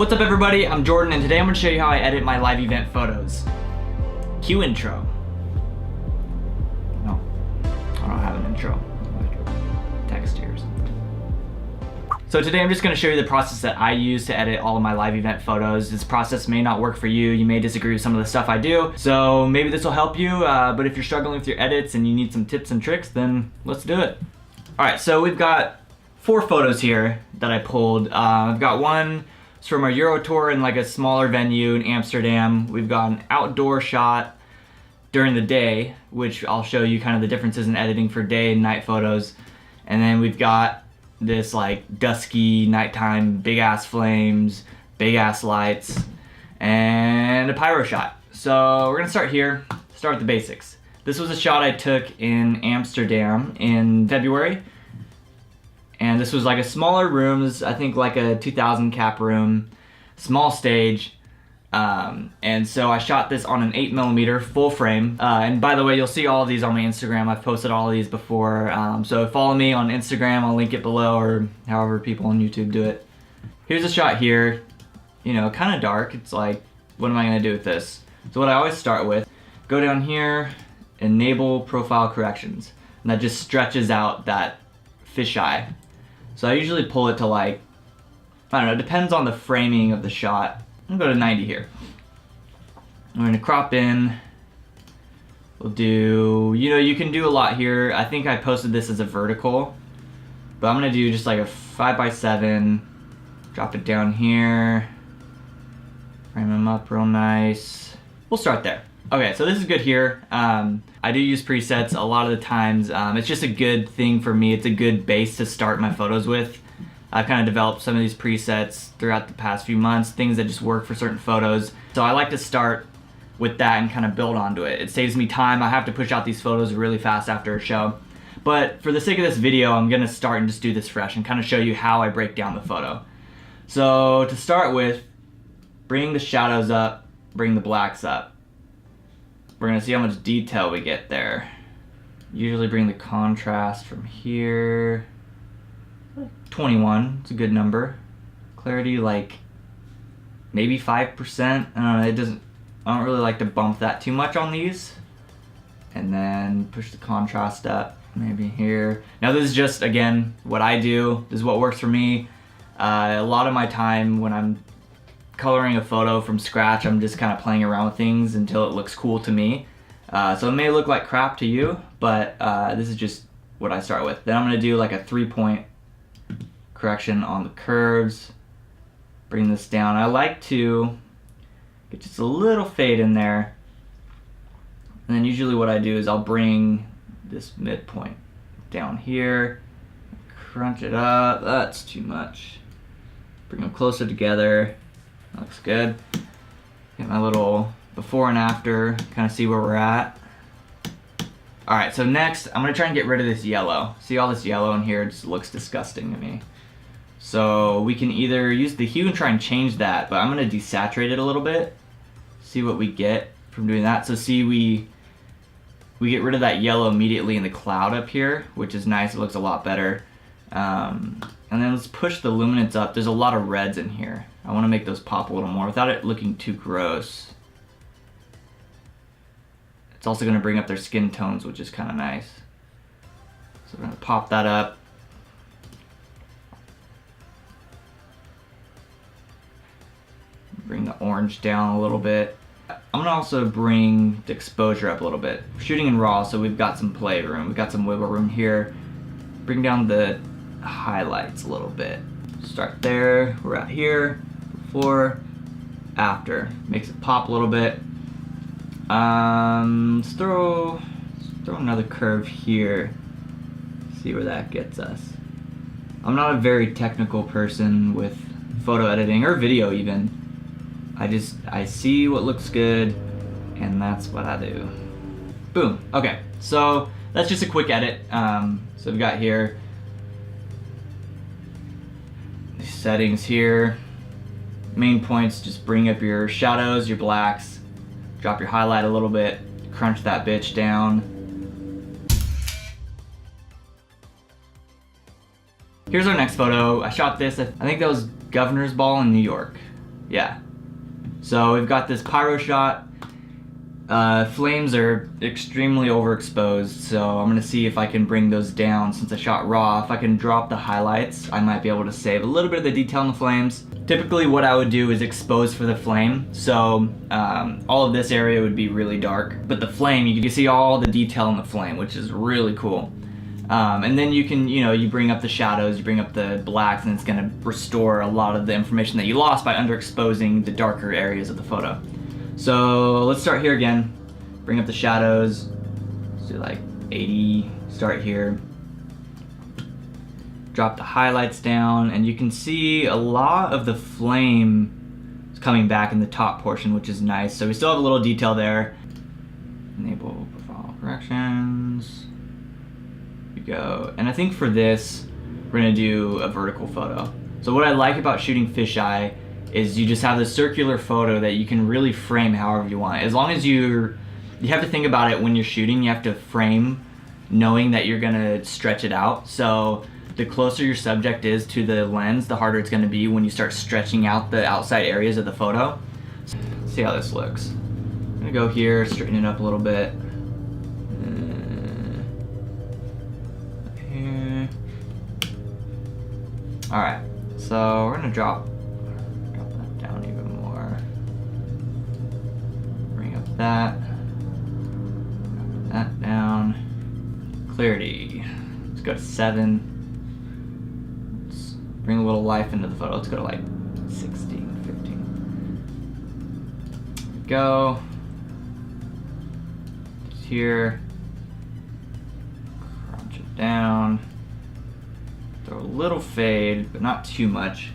What's up everybody, I'm Jordan and today I'm going to show you how I edit my live event photos. Cue intro. No, I don't have an intro. Text here or something. So today I'm just going to show you the process that I use to edit all of my live event photos. This process may not work for you. You may disagree with some of the stuff I do. So maybe this will help you, but if you're struggling with your edits and you need some tips and tricks, then let's do it. Alright, so we've got 4 photos here that I pulled. I've got one. It's from our Euro tour in like a smaller venue in Amsterdam. We've got an outdoor shot during the day, which I'll show you kind of the differences in editing for day and night photos. And then we've got this like dusky nighttime, big ass flames, big ass lights, and a pyro shot. So we're gonna start here, start with the basics. This was a shot I took in Amsterdam in February. And this was like a smaller room, I think like a 2,000 cap room, small stage. And so I shot this on an 8mm full frame. And by the way, you'll see all of these on my Instagram. I've posted all of these before. So follow me on Instagram, I'll link it below, or however people on YouTube do it. Here's a shot here, you know, kind of dark. It's like, what am I gonna do with this? So what I always start with, go down here, enable profile corrections. And that just stretches out that fisheye. So I usually pull it to like, I don't know, it depends on the framing of the shot. I'm gonna go to 90 here. I'm gonna crop in. We'll do, you know, you can do a lot here. I think I posted this as a vertical, but I'm gonna do just like a 5x7, drop it down here, frame them up real nice. We'll start there. Okay, so this is good here. I do use presets a lot of the times. It's just a good thing for me. It's a good base to start my photos with. I've kind of developed some of these presets throughout the past few months, things that just work for certain photos. So I like to start with that and kind of build onto it. It saves me time. I have to push out these photos really fast after a show. But for the sake of this video, I'm gonna start and just do this fresh and kind of show you how I break down the photo. So to start with, bring the shadows up, bring the blacks up. We're gonna see how much detail we get there. Usually bring the contrast from here. 21, it's a good number. Clarity like maybe 5%. I don't know, I don't really like to bump that too much on these. And then push the contrast up, maybe here. Now this is just, again, what I do. This is what works for me. A lot of my time when I'm coloring a photo from scratch, I'm just kind of playing around with things until it looks cool to me. So it may look like crap to you, but this is just what I start with. Then I'm gonna do like a 3-point correction on the curves. Bring this down. I like to get just a little fade in there. And then usually what I do is I'll bring this midpoint down here, crunch it up. That's too much. Bring them closer together. That looks good. Get my little before and after, kind of see where we're at. Alright, so next, I'm going to try and get rid of this yellow. See all this yellow in here? It just looks disgusting to me. So we can either use the hue and try and change that, but I'm going to desaturate it a little bit. See what we get from doing that. So see, we get rid of that yellow immediately in the cloud up here, which is nice. It looks a lot better. And then let's push the luminance up. There's a lot of reds in here. I want to make those pop a little more without it looking too gross. It's also going to bring up their skin tones, which is kind of nice. So we're going to pop that up. Bring the orange down a little bit. I'm going to also bring the exposure up a little bit. We're shooting in RAW, so we've got some play room. We've got some wiggle room here. Bring down the highlights a little bit. Start there, we're at here, before, after. Makes it pop a little bit. Let's throw another curve here. See where that gets us. I'm not a very technical person with photo editing or video even. I see what looks good and that's what I do. Boom, okay, so that's just a quick edit. So we've got here these settings here. Main points, just bring up your shadows, your blacks, drop your highlight a little bit, crunch that bitch down. Here's our next photo. I shot this, I think that was Governor's Ball in New York. Yeah. So we've got this pyro shot. Flames are extremely overexposed, so I'm gonna see if I can bring those down since I shot raw. If I can drop the highlights, I might be able to save a little bit of the detail in the flames. Typically what I would do is expose for the flame, so all of this area would be really dark, but the flame, you can see all the detail in the flame, which is really cool. And then you can, you bring up the shadows, you bring up the blacks, and it's gonna restore a lot of the information that you lost by underexposing the darker areas of the photo. So let's start here again. Bring up the shadows. Let's do like 80, start here. Drop the highlights down, and you can see a lot of the flame is coming back in the top portion, which is nice. So we still have a little detail there. Enable profile corrections. Here we go. And I think for this, we're gonna do a vertical photo. So what I like about shooting fisheye is you just have this circular photo that you can really frame however you want. As long as you have to think about it when you're shooting, you have to frame knowing that you're gonna stretch it out. So the closer your subject is to the lens, the harder it's gonna be when you start stretching out the outside areas of the photo. Let's see how this looks. I'm gonna go here, straighten it up a little bit. Here. All right, so we're gonna drop that down even more. Bring up that down. Clarity, let's go to 7. Let's bring a little life into the photo. Let's go to like 16, 15. Go. Just here. Crunch it down. Throw a little fade, but not too much.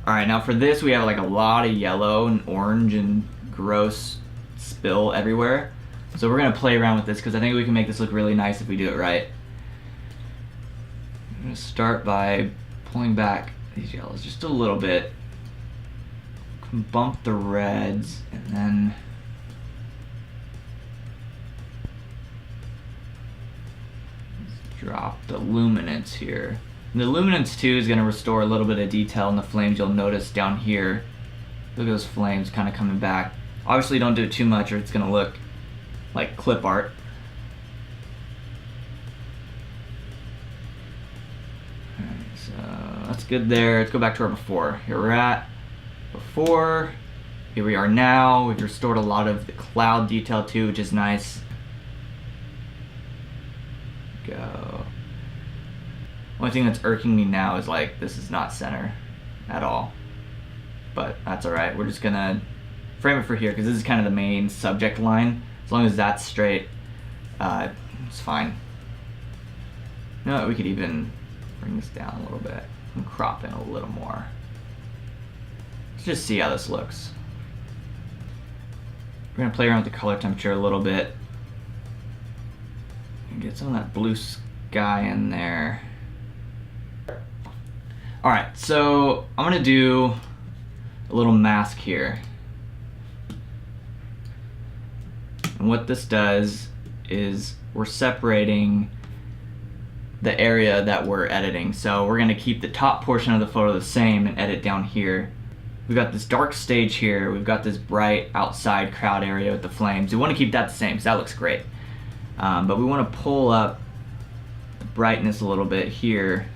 All right, now for this, we have like a lot of yellow and orange and gross spill everywhere. So we're gonna play around with this because I think we can make this look really nice if we do it right. I'm gonna start by pulling back these yellows just a little bit. Bump the reds, and then drop the luminance here. And the luminance too is going to restore a little bit of detail in the flames. You'll notice down here, look at those flames kind of coming back. Obviously don't do it too much or it's going to look like clip art. Alright, so that's good there. Let's go back to our before. Here we're at before, here we are now. We've restored a lot of the cloud detail too, which is nice. Go. Only thing that's irking me now is like this is not center at all, but that's all right. We're just gonna frame it for here because this is kind of the main subject line. As long as that's straight, it's fine. You know what, we could even bring this down a little bit and crop in a little more. Let's just see how this looks. We're gonna play around with the color temperature a little bit and get some of that blue sky in there. All right, so I'm gonna do a little mask here. And what this does is we're separating the area that we're editing. So we're gonna keep the top portion of the photo the same and edit down here. We've got this dark stage here. We've got this bright outside crowd area with the flames. We wanna keep that the same because that looks great. But we wanna pull up the brightness a little bit here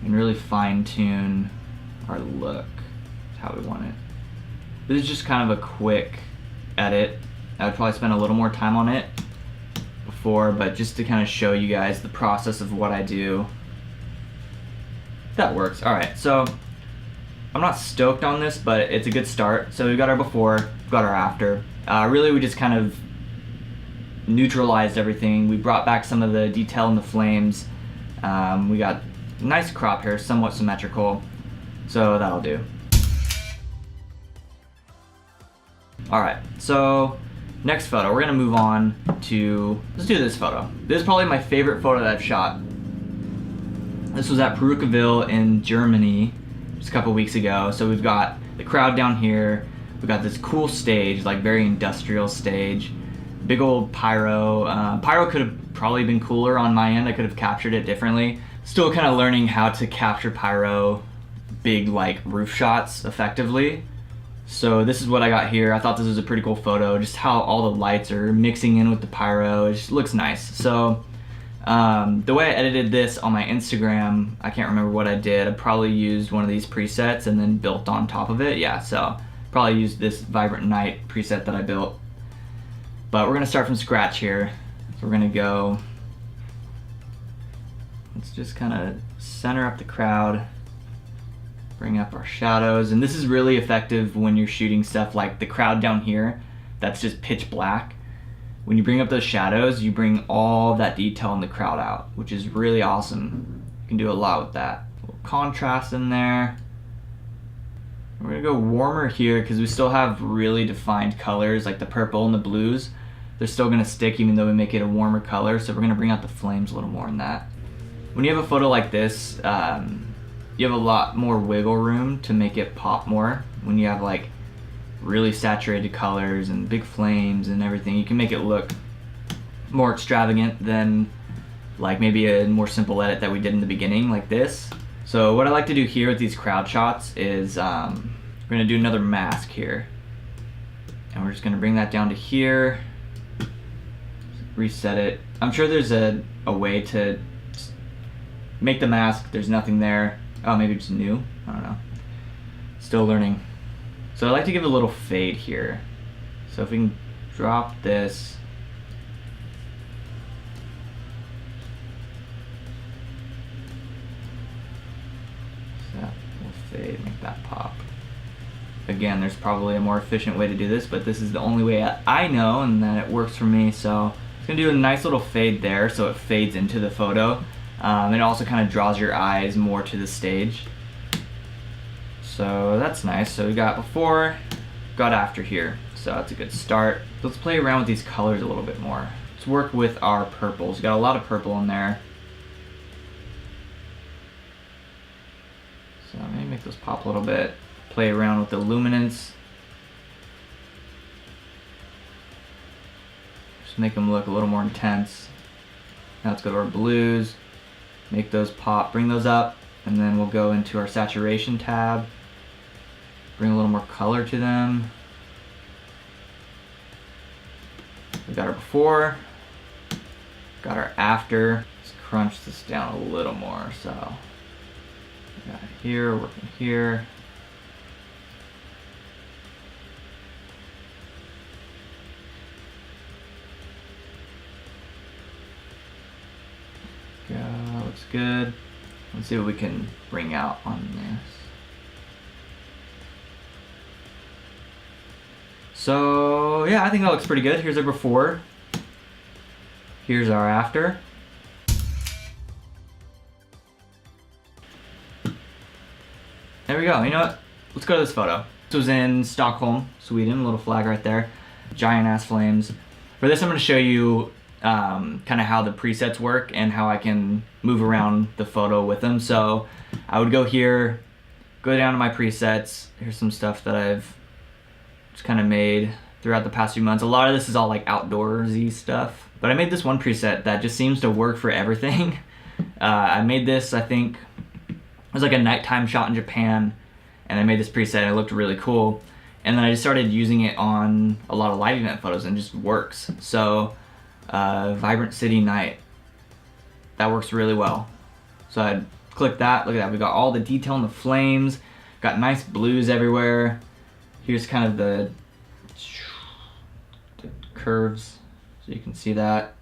and really fine tune our look to how we want it. This is just kind of a quick edit. I would probably spend a little more time on it before, but just to kind of show you guys the process of what I do. That works. All right, so I'm not stoked on this, but it's a good start. So we've got our before, we've got our after. Really, we just kind of neutralized everything. We brought back some of the detail in the flames. We got nice crop here, somewhat symmetrical, so that'll do. All right, so next photo, we're gonna move on to, let's do this photo. This is probably my favorite photo that I've shot. This was at Perukaville in Germany just a couple weeks ago. So we've got the crowd down here. We got this cool stage, like very industrial stage. Big old pyro. Pyro could have probably been cooler on my end. I could have captured it differently. Still kind of learning how to capture pyro, big like roof shots effectively. So this is what I got here. I thought this was a pretty cool photo, just how all the lights are mixing in with the pyro. It just looks nice. So the way I edited this on my Instagram, I can't remember what I did. I probably used one of these presets and then built on top of it. Yeah, so probably used this Vibrant Night preset that I built. But we're gonna start from scratch here. So we're gonna go, let's just kind of center up the crowd, bring up our shadows. And this is really effective when you're shooting stuff like the crowd down here, that's just pitch black. When you bring up those shadows, you bring all that detail in the crowd out, which is really awesome. You can do a lot with that. A little contrast in there. We're gonna go warmer here because we still have really defined colors like the purple and the blues. They're still gonna stick even though we make it a warmer color, so we're gonna bring out the flames a little more in that. When you have a photo like this, you have a lot more wiggle room to make it pop more. When you have like really saturated colors and big flames and everything, you can make it look more extravagant than like maybe a more simple edit that we did in the beginning like this. So what I like to do here with these crowd shots is we're gonna do another mask here. And we're just gonna bring that down to here, reset it. I'm sure there's a way to make the mask, there's nothing there. Oh, maybe it's new, I don't know. Still learning. So I like to give it a little fade here. So if we can drop this. That will fade, make that pop. Again, there's probably a more efficient way to do this, but this is the only way I know and that it works for me. So it's gonna do a nice little fade there so it fades into the photo. It also kind of draws your eyes more to the stage. So that's nice. So we got before, got after here. So that's a good start. Let's play around with these colors a little bit more. Let's work with our purples. We got a lot of purple in there. So maybe make those pop a little bit. Play around with the luminance. Just make them look a little more intense. Now let's go to our blues. Make those pop, bring those up, and then we'll go into our saturation tab. Bring a little more color to them. We got our before, got our after. Let's crunch this down a little more. So we got it here, working here. Go, looks good. Let's see what we can bring out on this. So yeah, I think that looks pretty good. Here's our before. Here's our after. There we go. You know what? Let's go to this photo. This was in Stockholm, Sweden. A little flag right there. Giant ass flames. For this, I'm going to show you kind of how the presets work and how I can move around the photo with them. So I would go here, go down to my presets. Here's some stuff that I've just kind of made throughout the past few months. A lot of this is all like outdoorsy stuff, but I made this one preset that just seems to work for everything. I made this, I think it was like a nighttime shot in Japan, and I made this preset and it looked really cool. And then I just started using it on a lot of live event photos and it just works. So Vibrant City Night, that works really well. So I'd click that, look at that, we got all the detail in the flames, got nice blues everywhere. Here's kind of the curves, so you can see that.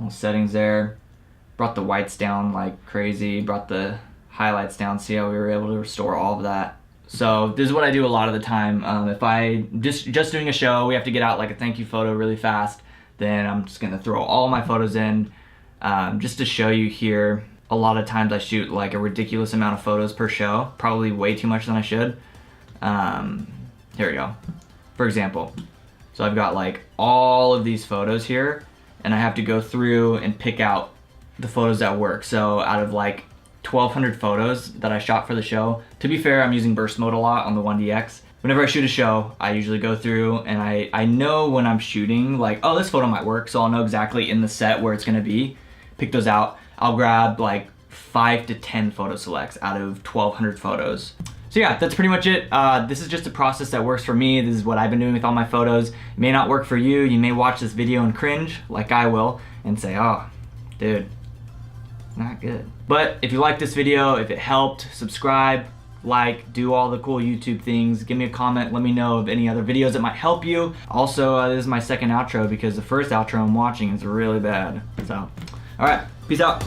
All settings there. Brought the whites down like crazy, brought the highlights down, see how we were able to restore all of that. So this is what I do a lot of the time. If I just doing a show, we have to get out like a thank you photo really fast, then I'm just gonna throw all my photos in just to show you here. A lot of times I shoot like a ridiculous amount of photos per show, probably way too much than I should. Here we go. For example, so I've got like all of these photos here and I have to go through and pick out the photos that work. So out of like 1,200 photos that I shot for the show, to be fair, I'm using burst mode a lot on the 1DX, whenever I shoot a show, I usually go through and I know when I'm shooting, like, oh, this photo might work, so I'll know exactly in the set where it's gonna be. Pick those out. I'll grab like 5 to 10 photo selects out of 1,200 photos. So yeah, that's pretty much it. This is just a process that works for me. This is what I've been doing with all my photos. It may not work for you. You may watch this video and cringe, like I will, and say, oh, dude, not good. But if you like this video, if it helped, subscribe, like, do all the cool YouTube things. Give me a comment, let me know of any other videos that might help you. Also, this is my second outro because the first outro I'm watching is really bad. So, all right, peace out.